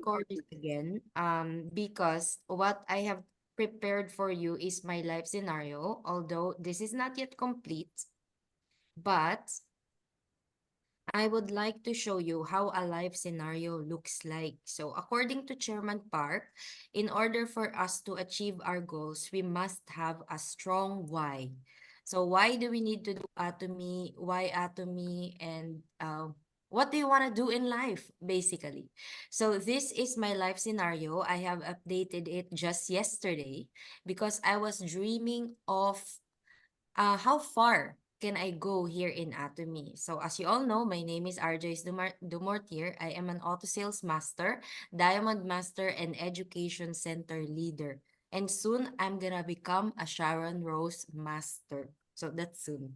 recording again because what I have prepared for you is my life scenario, although this is not yet complete, but I would like to show you how a life scenario looks like. So, according to Chairman Park, in order for us to achieve our goals, we must have a strong why. So, why do we need to do Atomy? Why Atomy? And what do you want to do in life, basically? So, this is my life scenario. I have updated it just yesterday because I was dreaming of how far can I go here in Atomy? So as you all know, my name is Arjoyce Dumortier. I am an auto sales master, diamond master, and education center leader. And soon I'm gonna become a Sharon Rose master. So that's soon.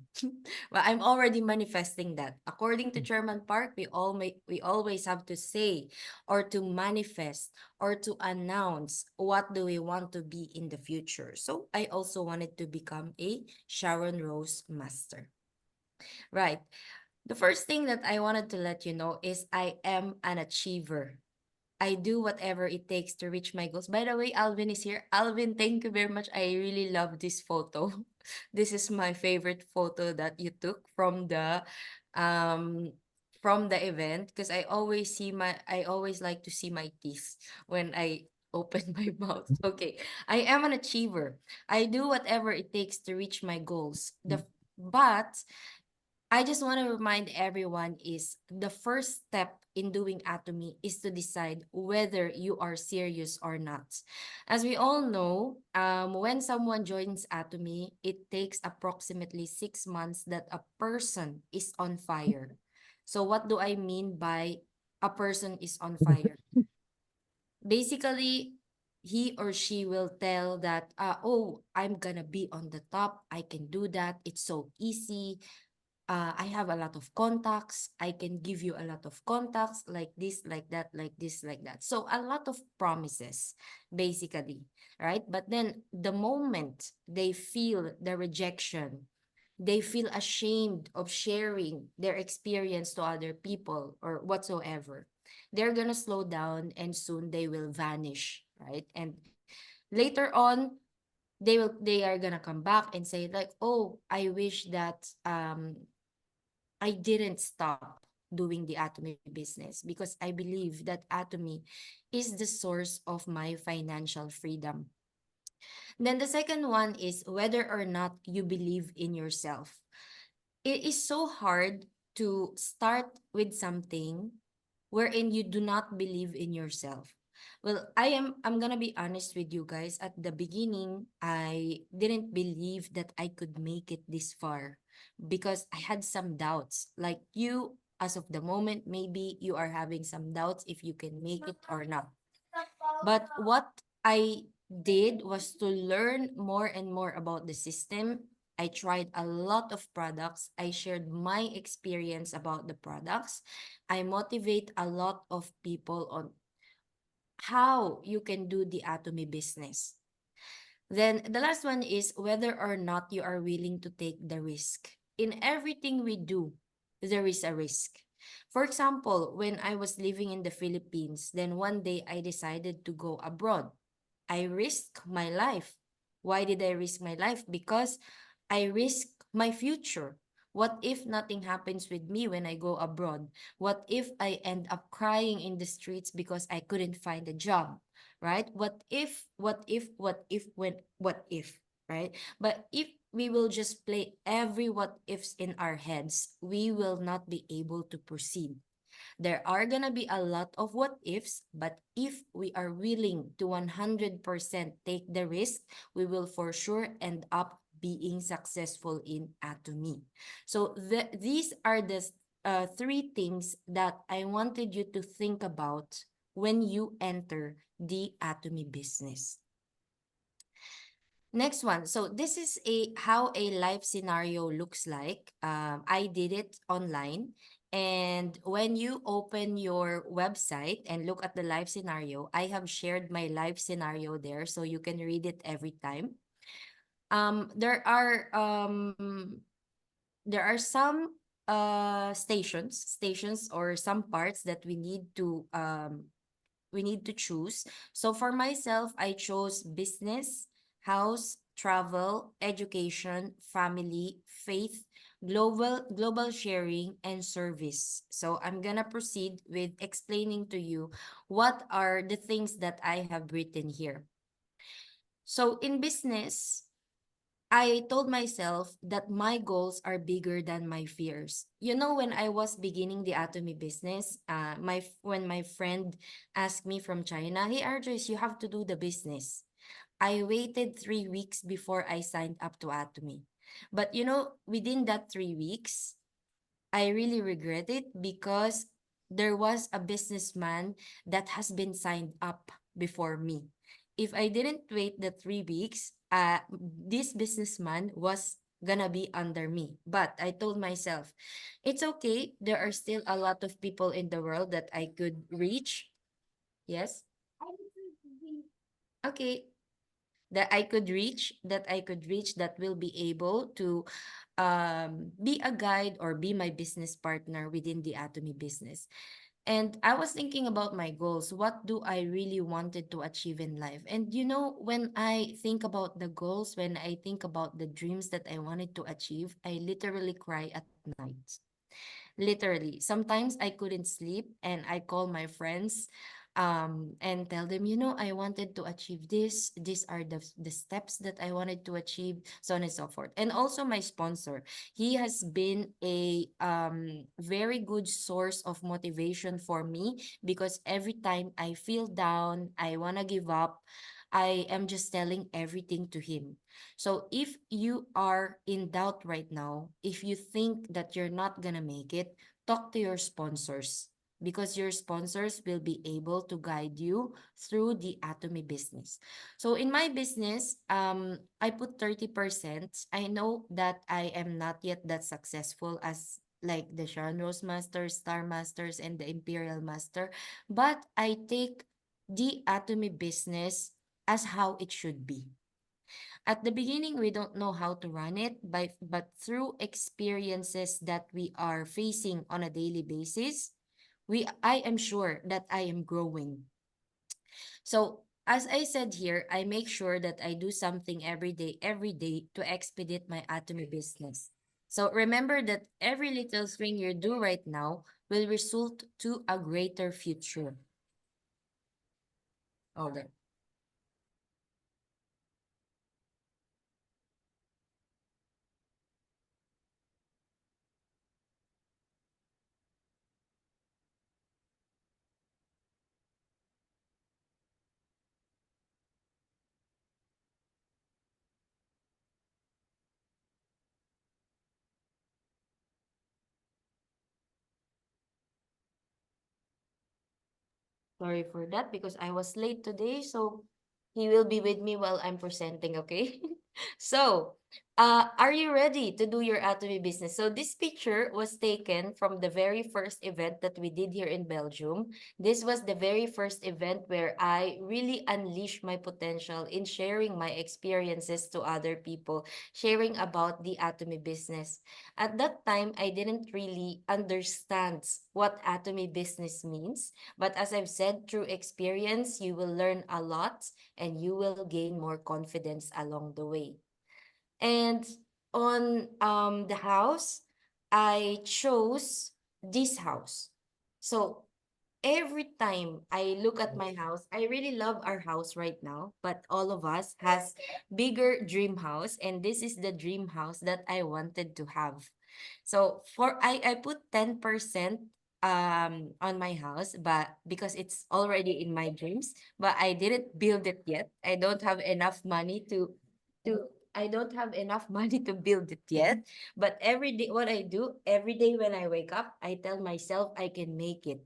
Well, I'm already manifesting that. According to Chairman Park, we always have to say or to manifest or to announce what do we want to be in the future. So I also wanted to become a Sharon Rose master. Right. The first thing that I wanted to let you know is I am an achiever. I do whatever it takes to reach my goals. By the way, Alvin is here. Alvin, thank you very much. I really love this photo. This is my favorite photo that you took um from the event because I always like to see my teeth when I open my mouth. Okay. I am an achiever. I do whatever it takes to reach my goals. But I just want to remind everyone is the first step in doing Atomy is to decide whether you are serious or not. As we all know, when someone joins Atomy, it takes approximately 6 months that a person is on fire. So what do I mean by a person is on fire? Basically, he or she will tell that, oh, I'm gonna be on the top. I can do that. It's so easy. I have a lot of contacts. I can give you a lot of contacts like this, like that, like this, like that. So a lot of promises, basically, right? But then the moment they feel the rejection, they feel ashamed of sharing their experience to other people or whatsoever. They're gonna slow down and soon they will vanish, right? And later on, they are gonna come back and say like, oh, I wish that I didn't stop doing the Atomy business because I believe that Atomy is the source of my financial freedom. Then the second one is whether or not you believe in yourself. It is so hard to start with something wherein you do not believe in yourself. Well, I'm gonna be honest with you guys. At the beginning, I didn't believe that I could make it this far because I had some doubts. Like you, as of the moment, maybe you are having some doubts if you can make it or not. But what I did was to learn more and more about the system. I tried a lot of products. I shared my experience about the products. I motivate a lot of people on how you can do the Atomy business. Then the last one is whether or not you are willing to take the risk. In everything we do, there is a risk. For example, when I was living in the Philippines, then one day I decided to go abroad. I risked my life. Why did I risk my life? Because I risk my future. What if nothing happens with me when I go abroad? What if I end up crying in the streets because I couldn't find a job? Right? What if, right? But if we will just play every what ifs in our heads, we will not be able to proceed. There are gonna be a lot of what ifs, but if we are willing to 100% take the risk, we will for sure end up being successful in Atomy. So these are the three things that I wanted you to think about when you enter the Atomy business. Next one. So this is a how a life scenario looks like. I did it online. And when you open your website and look at the life scenario, I have shared my life scenario there so you can read it every time. There are some stations or some parts that we need to we need to choose. So for myself, I chose business, house, travel, education, family, faith, global sharing, and service. So I'm gonna proceed with explaining to you what are the things that I have written here. So in business, I told myself that my goals are bigger than my fears. You know, when I was beginning the Atomy business, when my friend asked me from China, "Hey, Arjus, you have to do the business." I waited 3 weeks before I signed up to Atomy. But you know, within that 3 weeks, I really regret it because there was a businessman that has been signed up before me. If I didn't wait the 3 weeks, this businessman was gonna be under me. But I told myself, it's okay. There are still a lot of people in the world that I could reach. Yes. Okay. That I could reach that will be able to be a guide or be my business partner within the Atomy business. And I was thinking about my goals. What do I really wanted to achieve in life? And you know, when I think about the goals, when I think about the dreams that I wanted to achieve, I literally cry at night. Literally. Sometimes I couldn't sleep and I call my friends and tell them, you know, I wanted to achieve this. These are the steps that I wanted to achieve, so on and so forth. And also my sponsor. He has been a very good source of motivation for me because every time I feel down, I wanna give up, I am just telling everything to him. So if you are in doubt right now, if you think that you're not gonna make it, talk to your sponsors because your sponsors will be able to guide you through the Atomy business. So in my business, I put 30%. I know that I am not yet that successful as like the Sharon Rose Masters, Star Masters, and the Imperial Master, but I take the Atomy business as how it should be. At the beginning, we don't know how to run it, but through experiences that we are facing on a daily basis, I am sure that I am growing. So as I said here, I make sure that I do something every day to expedite my Atomy business. So remember that every little thing you do right now will result to a greater future. Hold on. Sorry for that because I was late today. So he will be with me while I'm presenting, okay? So, are you ready to do your Atomy business? So this picture was taken from the very first event that we did here in Belgium. This was the very first event where I really unleashed my potential in sharing my experiences to other people, sharing about the Atomy business. At that time, I didn't really understand what Atomy business means. But as I've said, through experience, you will learn a lot and you will gain more confidence along the way. And on the house, I chose this house. So every time I look at my house, I really love our house right now, but all of us has bigger dream house, and this is the dream house that I wanted to have. So for I put 10% on my house, but because it's already in my dreams, but I didn't build it yet. I don't have enough money to I don't have enough money to build it yet. But every day, what I do every day when I wake up, I tell myself I can make it.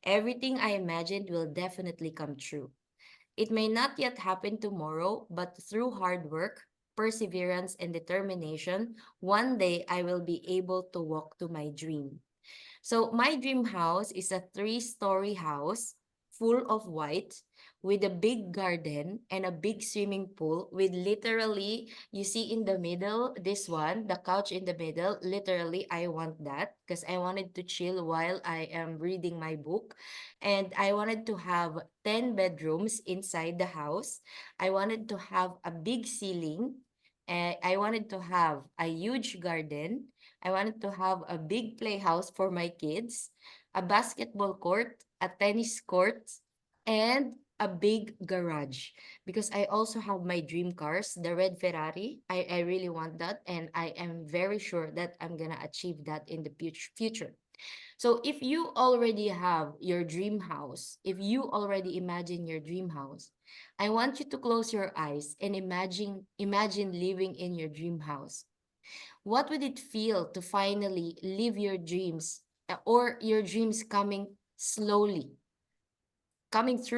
Everything I imagined will definitely come true. It may not yet happen tomorrow, but through hard work, perseverance, and determination, one day I will be able to walk to my dream. So, my dream house is a 3-story house. full of white, with a big garden and a big swimming pool, with literally, you see in the middle, this one, the couch in the middle, literally, I want that because I wanted to chill while I am reading my book. And I wanted to have 10 bedrooms inside the house. I wanted to have a big ceiling. I wanted to have a huge garden. I wanted to have a big playhouse for my kids, a basketball court, a tennis court, and a big garage. Because I also have my dream cars, the red Ferrari. I really want that, and I am very sure that I'm gonna achieve that in the future. So if you already have your dream house, if you already imagine your dream house, I want you to close your eyes and imagine living in your dream house. What would it feel to finally live your dreams, or your dreams coming through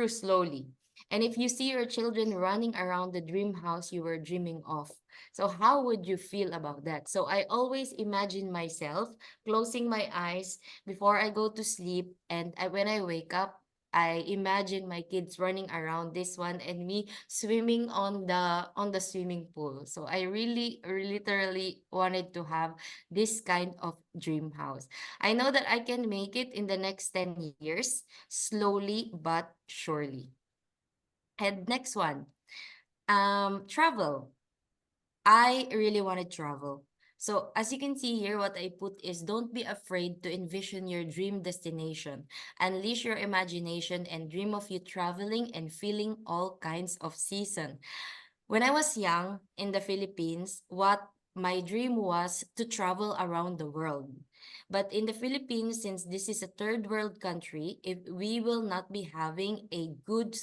slowly? And if you see your children running around the dream house you were dreaming of, so how would you feel about that? So I always imagine myself closing my eyes before I go to sleep, and when I wake up, I imagine my kids running around this one and me swimming on the swimming pool. So I really literally wanted to have this kind of dream house. I know that I can make it in the next 10 years, slowly but surely. And next one, travel. I really want to travel. So as you can see here, what I put is, don't be afraid to envision your dream destination. Unleash your imagination and dream of you traveling and feeling all kinds of season. When I was young in the Philippines, what my dream was to travel around the world. But in the Philippines, since this is a third world country, if we will not be having a good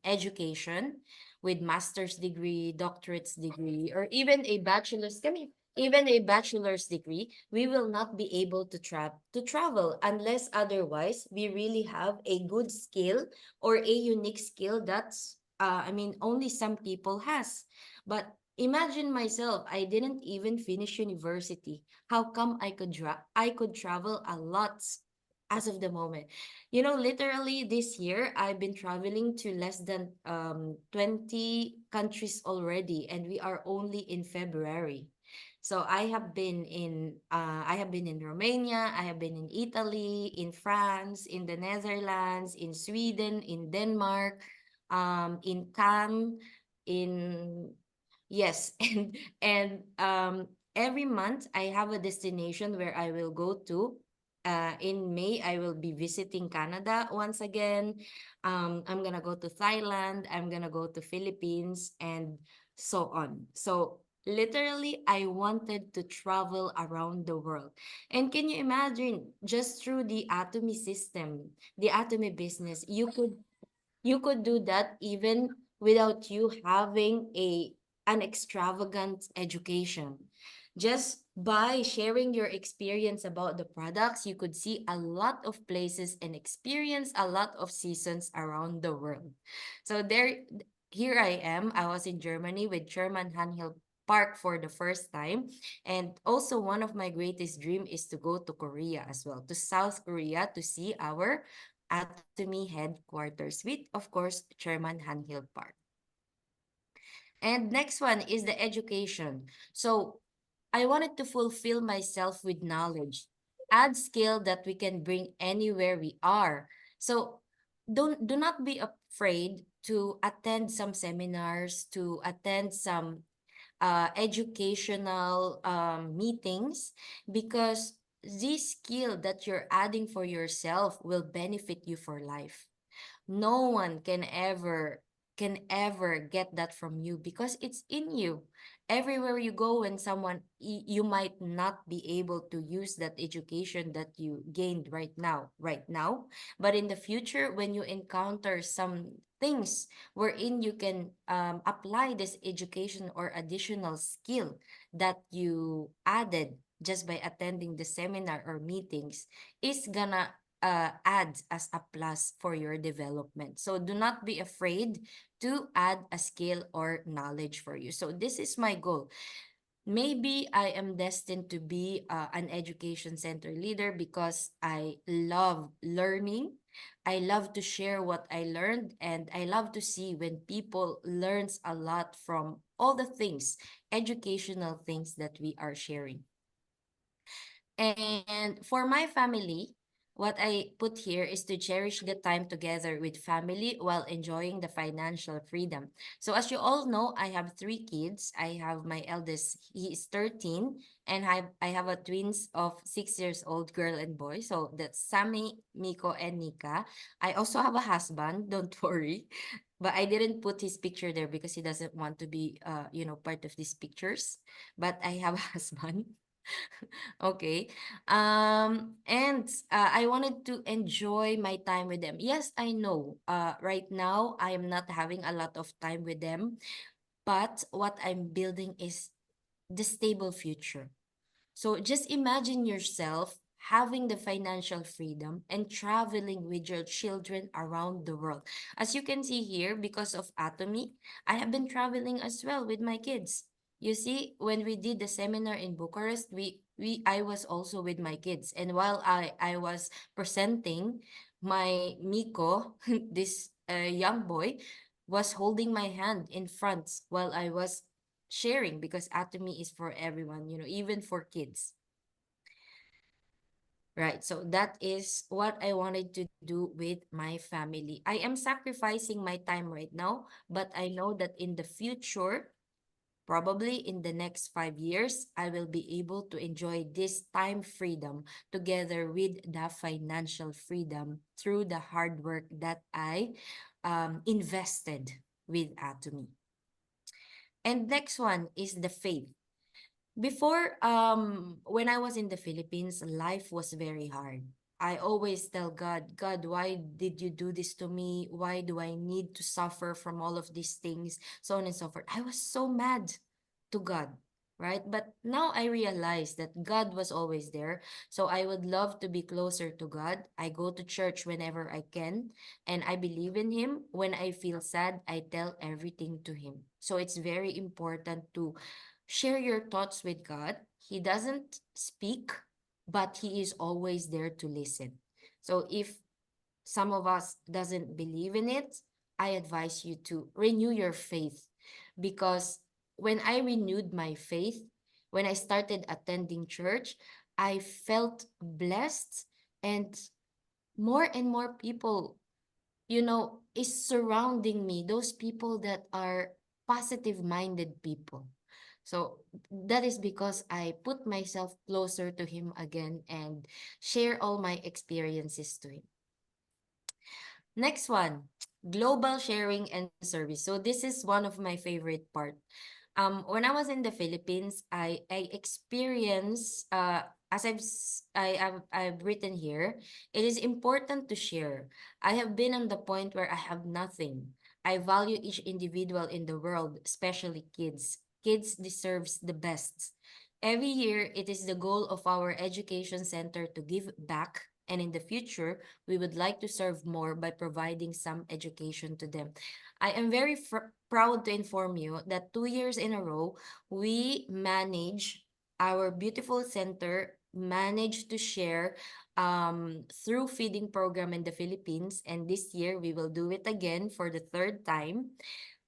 education with master's degree, doctorate's degree, or even a bachelor's, even a bachelor's degree, we will not be able to travel unless otherwise we really have a good skill or a unique skill that's only some people has. But imagine myself, I didn't even finish university. How come I could travel a lot as of the moment? You know, literally this year I've been traveling to less than 20 countries already, and we are only in February. So I have been in Romania, I have been in Italy, in France, in the Netherlands, in Sweden, in Denmark, in Cannes, in yes, and every month I have a destination where I will go to. In May, I will be visiting Canada once again. I'm gonna go to Thailand. I'm gonna go to Philippines and so on. So literally, I wanted to travel around the world. And can you imagine, just through the Atomy system, the Atomy business, you could do that even without you having an extravagant education. Just by sharing your experience about the products, you could see a lot of places and experience a lot of seasons around the world. So here I am. I was in Germany with Chairman Hanhill Park for the first time. And also one of my greatest dream is to go to Korea as well, to South Korea, to see our Atomy headquarters with, of course, Chairman Hanhill Park. And next one is the education. So I wanted to fulfill myself with knowledge, add skill that we can bring anywhere we are. So do not be afraid to attend some seminars, to attend some educational meetings, because this skill that you're adding for yourself will benefit you for life. No one can ever get that from you because it's in you. Everywhere you go, when you might not be able to use that education that you gained right now, but in the future, when you encounter some things wherein you can apply this education or additional skill that you added just by attending the seminar or meetings, is gonna add as a plus for your development. So do not be afraid to add a skill or knowledge for you. So this is my goal. Maybe I am destined to be an education center leader because I love learning. I love to share what I learned, and I love to see when people learns a lot from all the things, educational things that we are sharing. And for my family, what I put here is to cherish the time together with family while enjoying the financial freedom. So as you all know, I have three kids. I have my eldest, he is 13, and I have a twins of 6 years old, girl and boy. So that's Sammy, Miko, and Nika. I also have a husband, don't worry. But I didn't put his picture there because he doesn't want to be part of these pictures. But I have a husband. Okay. And I wanted to enjoy my time with them. Yes, I know. Right now I am not having a lot of time with them, but what I'm building is the stable future. So just imagine yourself having the financial freedom and traveling with your children around the world. As you can see here, because of Atomy, I have been traveling as well with my kids. You see, when we did the seminar in Bucharest, I was also with my kids. And while I was presenting, my Miko, this young boy, was holding my hand in front while I was sharing, because Atomy is for everyone, even for kids. Right. So that is what I wanted to do with my family. I am sacrificing my time right now, but I know that in the future, probably in the next 5 years, I will be able to enjoy this time freedom together with the financial freedom through the hard work that I invested with Atomy. And next one is the faith. Before, when I was in the Philippines, life was very hard. I always tell God, God, why did you do this to me? Why do I need to suffer from all of these things? So on and so forth. I was so mad to God, right? But now I realize that God was always there. So I would love to be closer to God. I go to church whenever I can, and I believe in Him. When I feel sad, I tell everything to Him. So it's very important to share your thoughts with God. He doesn't speak, but He is always there to listen. So if some of us doesn't believe in it, I advise you to renew your faith, because when I renewed my faith, when I started attending church, I felt blessed, and more people, is surrounding me, those people that are positive minded people. So that is because I put myself closer to Him again and share all my experiences to Him. Next one, global sharing and service. So this is one of my favorite part. When I was in the Philippines, I experienced, as I've written here, it is important to share. I have been on the point where I have nothing. I value each individual in the world, especially kids. Kids deserves the best. Every year, it is the goal of our education center to give back, and in the future, we would like to serve more by providing some education to them. I am very proud to inform you that 2 years in a row, we manage our beautiful center managed to share through feeding program in the Philippines, and this year we will do it again for the third time,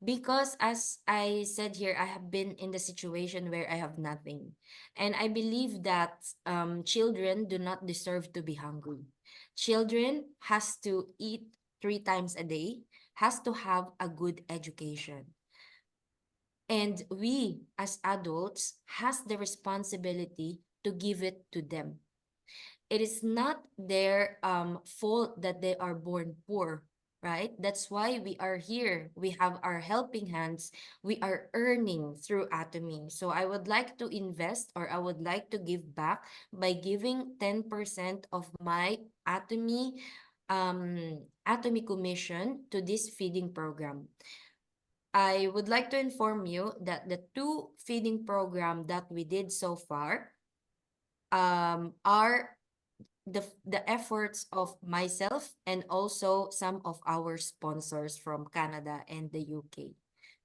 because as I said here, I have been in the situation where I have nothing. And I believe that children do not deserve to be hungry. Children has to eat 3 times a day, has to have a good education. And we as adults has the responsibility to give it to them. It is not their fault that they are born poor, right? That's why we are here. We have our helping hands. We are earning through Atomy. So I would like to invest, or I would like to give back by giving 10% of my Atomy commission to this feeding program. I would like to inform you that the 2 feeding program that we did so far are the efforts of myself and also some of our sponsors from Canada and the UK.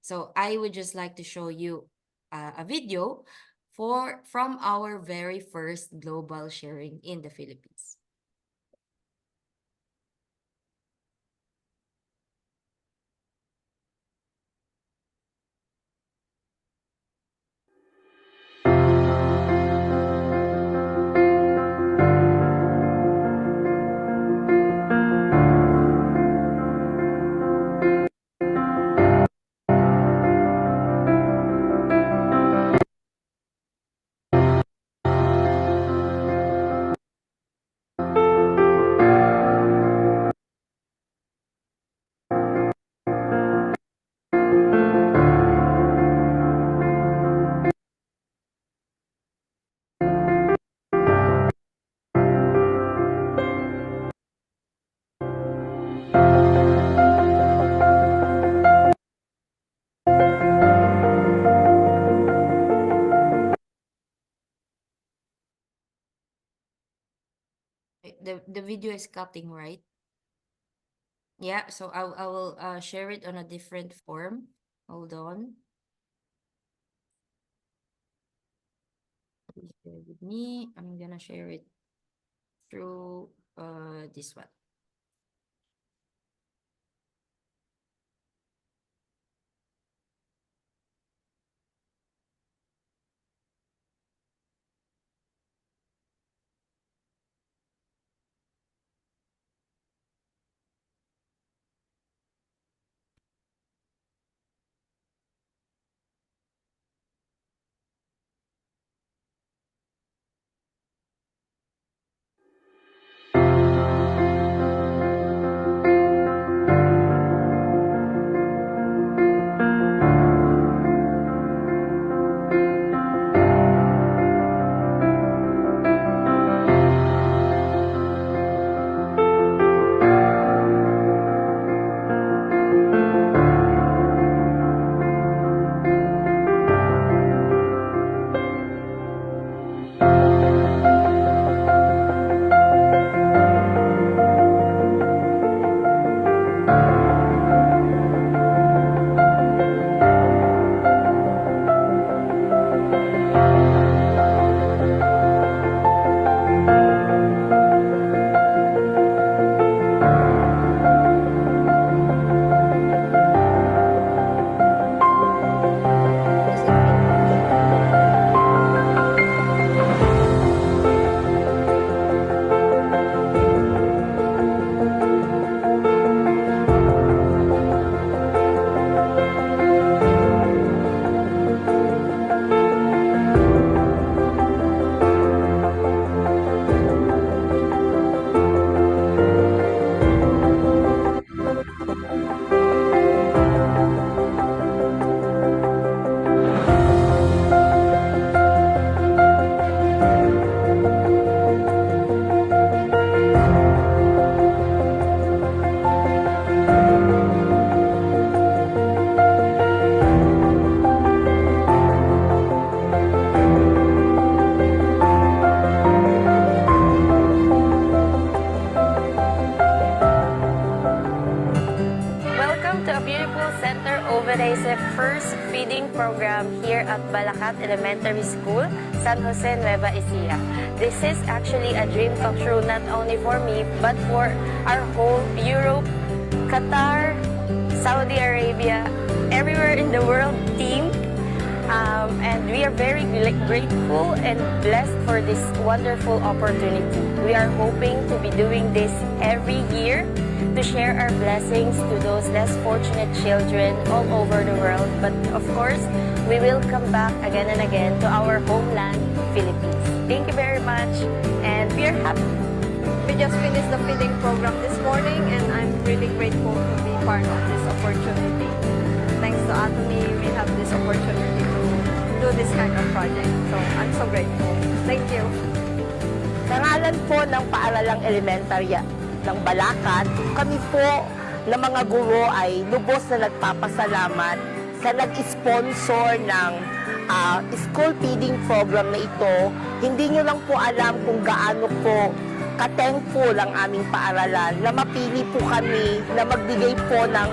So I would just like to show you a video from our very first global sharing in the Philippines. the video is cutting, right? Yeah, so I will share it on a different form. Hold on. Please bear with me. I'm gonna share it through this one. Does it finish? Welcome to a beautiful Center Overese first feeding program here at Balacat Elementary School, San Jose, Nueva Ecija. This is actually a dream come true not only for me but for our whole Europe, Qatar, Saudi Arabia, everywhere in the world team. And we are very grateful and blessed for this wonderful opportunity. We are hoping to be doing this every year to share our blessings to those less fortunate children all over the world. But of course, we will come back again and again to our homeland, Philippines. Thank you very much, and we are happy. We just finished the feeding program this morning, and I'm really grateful to be part of this opportunity. Thanks to Anthony, we have this opportunity to do this kind of project. So I'm so grateful. Thank you. Sa ngalan po ng Paaralang Elementarya ng Balacat, kami po na mga guro ay lubos na nagpapasalamat sa nag-sponsor ng school feeding program na ito. Hindi nyo lang po alam kung gaano po ka-thankful ang aming paaralan na mapili po kami na magbigay po ng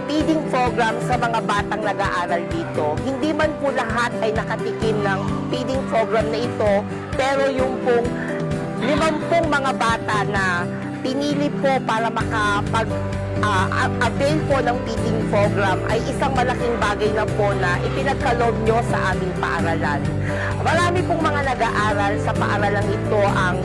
feeding program sa mga batang nag-aaral dito. Hindi man po lahat ay nakatikim ng feeding program na ito, pero yung pong 50 mga bata na pinili po para makapag-avail po ng feeding program ay isang malaking bagay na po na ipinagkaloob nyo sa aming paaralan. Marami pong mga nag-aaral sa paaralan ito ang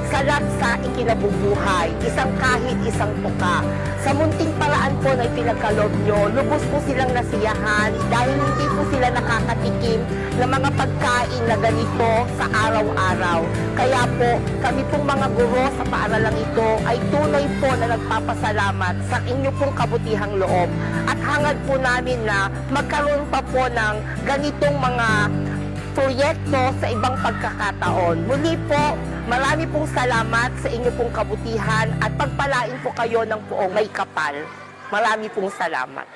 salat sa ikinabubuhay, isang kahit isang tuka. Sa munting paraan po na ipinagkaloob nyo, lubos po silang nasiyahan dahil hindi po sila nakakatikim ng mga pagkain na ganito sa araw-araw. Kaya po, kami pong mga guro sa paaralang ito ay tunay po na nagpapasalamat sa inyo pong kabutihang loob. At hangad po namin na magkaroon pa po ng ganitong mga proyekto sa ibang pagkakataon. Muli po, marami pong salamat sa inyo pong kabutihan at pagpalain po kayo ng poong may kapal. Marami pong salamat.